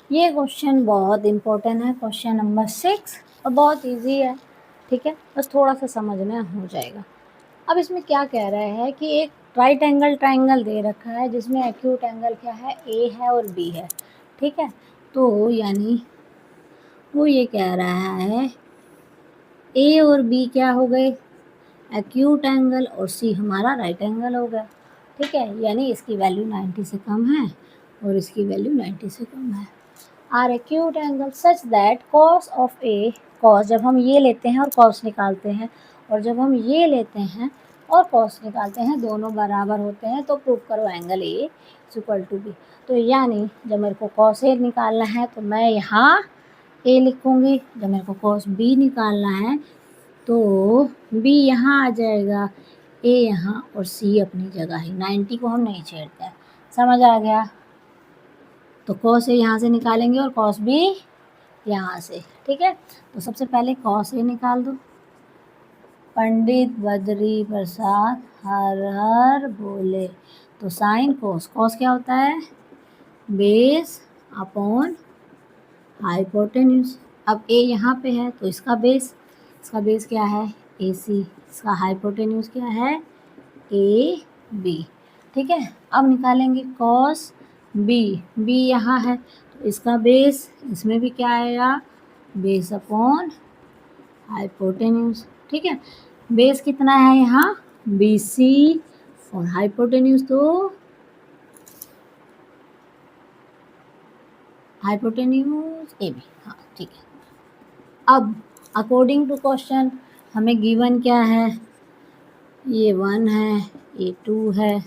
ये क्वेश्चन बहुत इम्पोर्टेंट है, क्वेश्चन नंबर 6, और बहुत इजी है, ठीक है, बस थोड़ा सा समझना हो जाएगा। अब इसमें क्या कह रहा है कि एक राइट एंगल ट्राइंगल दे रखा है जिसमें एक्यूट एंगल क्या है, ए है और बी है, ठीक है। तो यानी वो ये कह रहा है ए और बी क्या हो गए, एक्यूट एंगल, और सी हमारा राइट एंगल हो गया, ठीक है। यानी इसकी वैल्यू 90 से कम है और इसकी वैल्यू 90 से कम है। Are acute angle such that cos of A, cos जब हम ये लेते हैं और कॉस निकालते हैं, और जब हम ये लेते हैं और कॉस निकालते हैं, दोनों बराबर होते हैं, तो प्रूव करो angle A is equal to B. तो यानी जब मेरे को कॉस ए निकालना है तो मैं यहाँ ए लिखूँगी, जब मेरे को कॉस बी निकालना है तो बी यहाँ आ जाएगा, ए यहाँ और सी अपनी जगह है। 90 को हम नहीं छेड़ते हैं, समझ आ गया। तो कॉस ए यहाँ से निकालेंगे और कॉस बी यहाँ से, ठीक है। तो सबसे पहले कॉस ए निकाल दो। पंडित बद्री प्रसाद हर हर बोले, तो साइन कोस, कॉस क्या होता है, बेस अपॉन हाइपोटेन्यूज। अब ए यहाँ पे है तो इसका बेस क्या है, ए सी, इसका हाइपोटेन्यूज क्या है, ए बी, ठीक है। अब निकालेंगे कॉस बी यहाँ है तो इसका बेस, इसमें भी क्या आएगा, बेस अपॉन हाइपोटेन्यूज, ठीक है। बेस कितना है यहाँ, बी सी, और हाइपोटेन्यूज तो हाइपोटेन्यूज ए बी, हाँ ठीक है। अब अकॉर्डिंग टू क्वेश्चन हमें गिवन क्या है, ये 1 है, ये 2 है,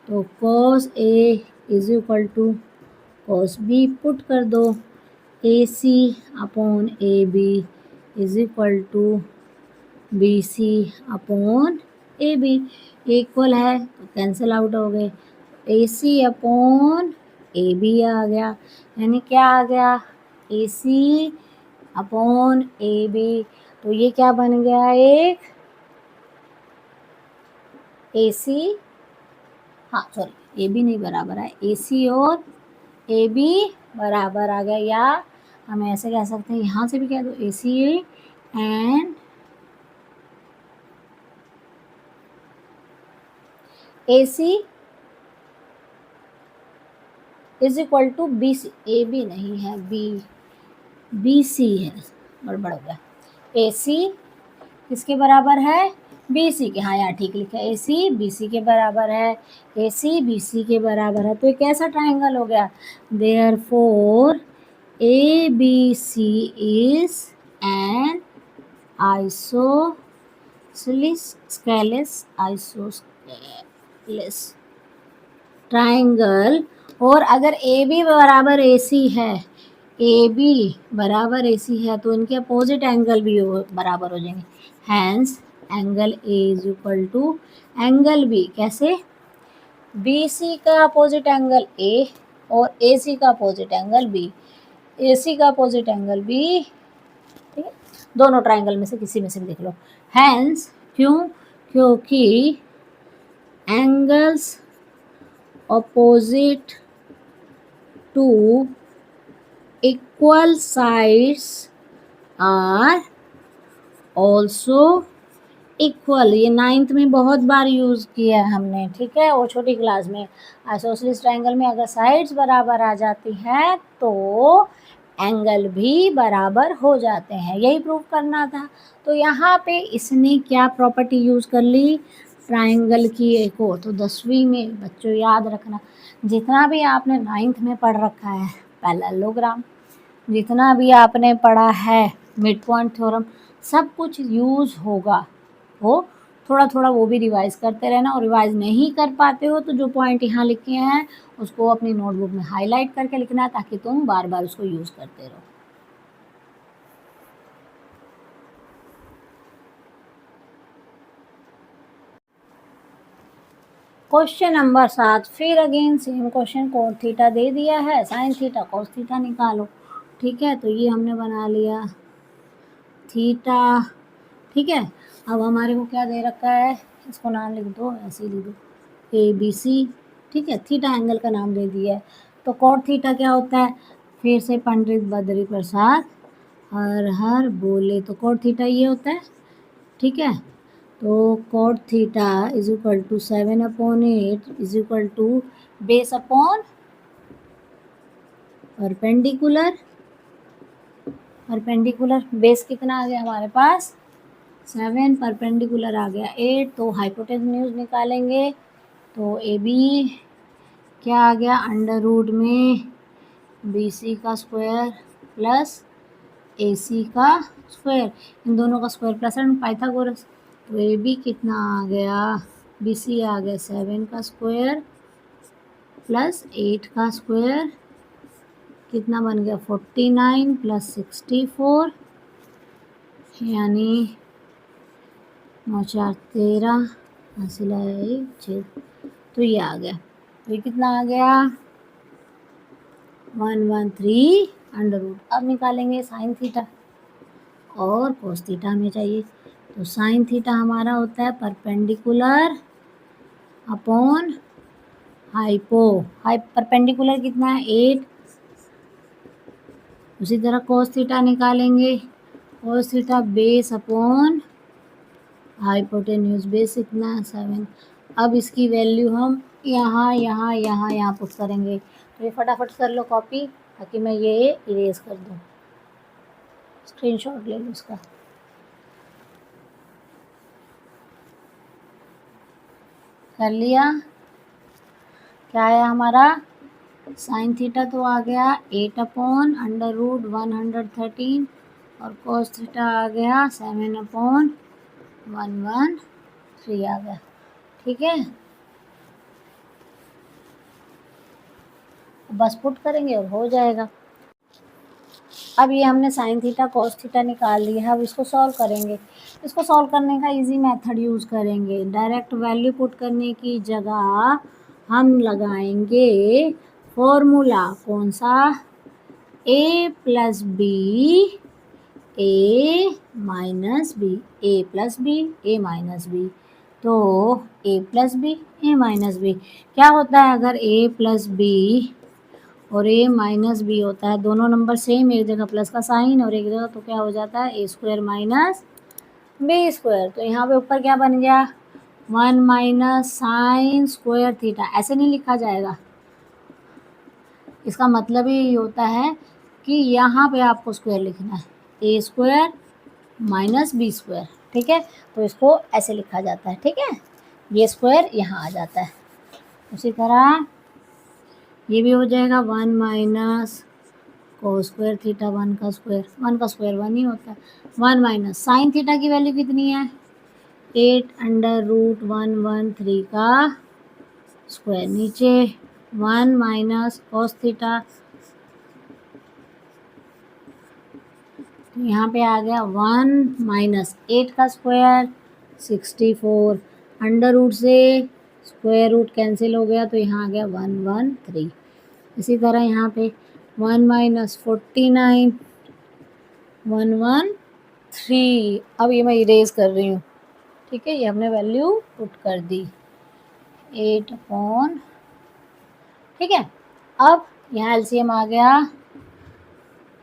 तो cos A is equal to cos B put कर दो, A C upon A B is equal to B C upon A B, equal है तो कैंसिल आउट हो गए, ए सी अपॉन ए बी आ गया, यानी क्या आ गया, ए सी अपॉन ए बी। तो ये क्या बन गया, एक ए सी, हाँ सॉरी ए बी नहीं बराबर है, ए सी और ए बी बराबर आ गया, या हम ऐसे कह सकते हैं, यहाँ से भी कह दो A C and A C is equal to B C, A B नहीं है, बी सी है, गड़बड़ हो गया। ए सी किसके बराबर है, बी सी के, हाँ यहाँ ठीक लिखा है, ए सी बी सी के बराबर है, ए सी बी सी के बराबर है, तो ये कैसा ट्राइंगल हो गया, therefore A B C is an isosceles triangle. और अगर ए बी बराबर ए सी है, ए बी बराबर ए सी है, तो इनके अपोजिट एंगल भी बराबर हो जाएंगे, hence angle A is equal to angle B, कैसे, बी सी का अपोजिट एंगल ए और ए सी का opposite angle B, A C का अपोजिट एंगल बी, ठीक है, दोनों ट्राइंगल में से किसी में से भी देख लो। हैंस क्यों, क्योंकि angles opposite to equal sides are also equal, ये 9th में बहुत बार यूज़ किया है हमने, ठीक है, और छोटी क्लास में। आइसोसेलेस ट्राइंगल में अगर साइड्स बराबर आ जाती हैं तो एंगल भी बराबर हो जाते हैं, यही प्रूव करना था। तो यहाँ पे इसने क्या प्रॉपर्टी यूज़ कर ली, ट्राइंगल की एक और, तो 10वीं में बच्चों याद रखना, जितना भी आपने 9th में पढ़ रखा है पैरेललोग्राम, जितना भी आपने पढ़ा है मिड पॉइंट थ्योरम, सब कुछ यूज़ होगा, वो थोड़ा थोड़ा वो भी रिवाइज़ करते रहना, और रिवाइज़ नहीं कर पाते हो तो जो पॉइंट यहाँ लिखे हैं उसको अपनी नोटबुक में हाईलाइट करके लिखना, ताकि तुम बार बार उसको यूज़ करते रहो। क्वेश्चन नंबर 7, फिर अगेन सेम क्वेश्चन, कोण थीटा दे दिया है, साइन थीटा कॉस थीटा निकालो, ठीक है। तो ये हमने बना लिया थीटा, ठीक है। अब हमारे को क्या दे रखा है, इसको नाम लिख दो, ऐसे लिख दो ए बी सी, ठीक है, थीटा एंगल का नाम दे दिया है। तो कॉट थीटा क्या होता है, फिर से पंडित बद्री प्रसाद हर हर बोले, तो कोट थीटा ये होता है, ठीक है। तो cot theta is equal to 7/8 is equal to base upon perpendicular, base कितना आ गया हमारे पास 7, परपेंडिकुलर आ गया 8, तो हाइपोटेन्यूज निकालेंगे तो ए बी क्या आ गया अंडर रूट में BC का स्क्वायर प्लस AC का स्क्वायर, इन दोनों का स्क्वायर प्लस एंड पाइथागोरस, तो AB कितना आ गया BC आ गया 7 का स्क्वायर प्लस 8 का स्क्वायर, कितना बन गया 49 प्लस 64, यानी 9 4 13 हासिल है 6, तो ये आ गया, तो ये कितना आ गया 113 अंडर रूट। अब निकालेंगे साइन थीटा और कोस थीटा हमें चाहिए, तो साइन थीटा हमारा होता है परपेंडिकुलर अपॉन परपेंडिकुलर कितना है 8, उसी तरह कोस थीटा निकालेंगे, cos theta base upon hypotenuse, base कितना है 7। अब इसकी वैल्यू हम यहाँ पुट करेंगे, तो ये फटाफट कर लो कॉपी ताकि मैं ये इरेज कर दूँ, स्क्रीनशॉट ले लो इसका। कर लिया, क्या आया हमारा साइन थीटा तो आ गया 8/√113 और कोस थीटा आ गया 7/113 आ गया, ठीक है। बस पुट करेंगे और हो जाएगा। अब ये हमने साइन थीटा कोस थीटा निकाल लिया है, अब इसको सॉल्व करेंगे। इसको सॉल्व करने का इजी मेथड यूज़ करेंगे, डायरेक्ट वैल्यू पुट करने की जगह हम लगाएंगे फॉर्मूला कौन सा, a plus B a minus B, a plus B a minus B, तो a plus B a minus B क्या होता है, अगर a प्लस बी और a माइनस बी होता है, दोनों नंबर सेम, एक जगह प्लस का साइन और एक जगह, तो क्या हो जाता है a² माइनस b², तो यहाँ पे ऊपर क्या बन गया 1 माइनस साइन स्क्वायर थीटा, ऐसे नहीं लिखा जाएगा, इसका मतलब ही होता है कि यहाँ पे आपको स्क्वायर लिखना है a² माइनस b², ठीक है, तो इसको ऐसे लिखा जाता है, ठीक है, ये स्क्वायर यहाँ आ जाता है। उसी तरह ये भी हो जाएगा 1 माइनस कोस स्क्वायर थीटा, 1 का स्क्वायर 1 ही होता है, 1 माइनस साइन थीटा की वैल्यू कितनी है 8/√113 का स्क्वायर, नीचे 1 माइनस कोस थीटा, यहाँ पे आ गया 1 माइनस 8 का स्क्वायर 64, अंडर रूट से स्क्वायर रूट कैंसिल हो गया, तो यहाँ आ गया 113। इसी तरह यहाँ पे 1 माइनस 49 113, अब ये मैं इरेज कर रही हूँ, ठीक है, ये हमने वैल्यू पुट कर दी 8/, ठीक है। अब यहाँ एलसीएम आ गया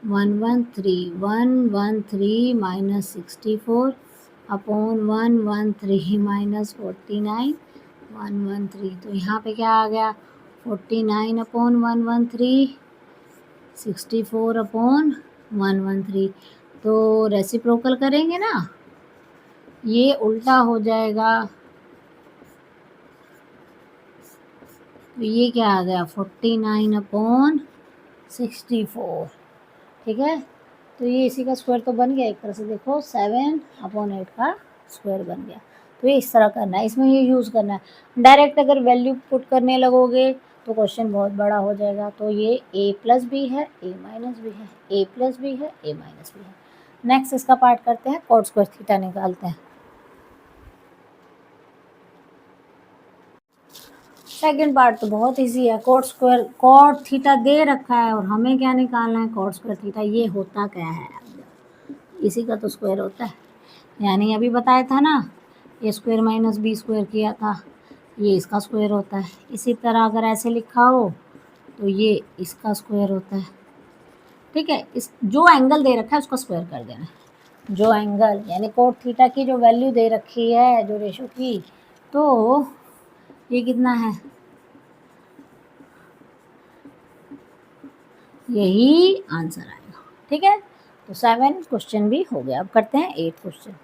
113 माइनस 64 अपॉन 113 माइनस 49 113, तो यहाँ पे क्या आ गया 49/113 64/113, तो रेसिप्रोकल करेंगे ना, ये उल्टा हो जाएगा, तो ये क्या आ गया 49/64, ठीक है, तो ये इसी का स्क्वायर तो बन गया, एक तरह से देखो 7/8 का स्क्वायर बन गया। तो ये इस तरह करना है, इसमें ये यूज़ करना है। डायरेक्ट अगर वैल्यू पुट करने लगोगे तो क्वेश्चन बहुत बड़ा हो जाएगा, तो ये a प्लस बी है a माइनस बी है, a प्लस बी है a माइनस बी है। नेक्स्ट इसका पार्ट करते हैं, कॉट स्क्वायर थीटा निकालते हैं। सेकेंड पार्ट तो बहुत इजी है, कॉट थीटा दे रखा है और हमें क्या निकालना है कॉट स्क्वायर थीटा, ये होता क्या है, इसी का तो स्क्वायर होता है, यानी अभी बताया था ना a² माइनस b² किया था, ये इसका स्क्वायर होता है। इसी तरह अगर ऐसे लिखा हो तो ये इसका स्क्वायर होता है, ठीक है, इस जो एंगल दे रखा है उसको स्क्वायर कर देना है। जो एंगल यानी कोट थीटा की जो वैल्यू दे रखी है, जो रेशो की, तो ये कितना है, यही आंसर आएगा। ठीक है, तो 7 क्वेश्चन भी हो गया। अब करते हैं 8 क्वेश्चन।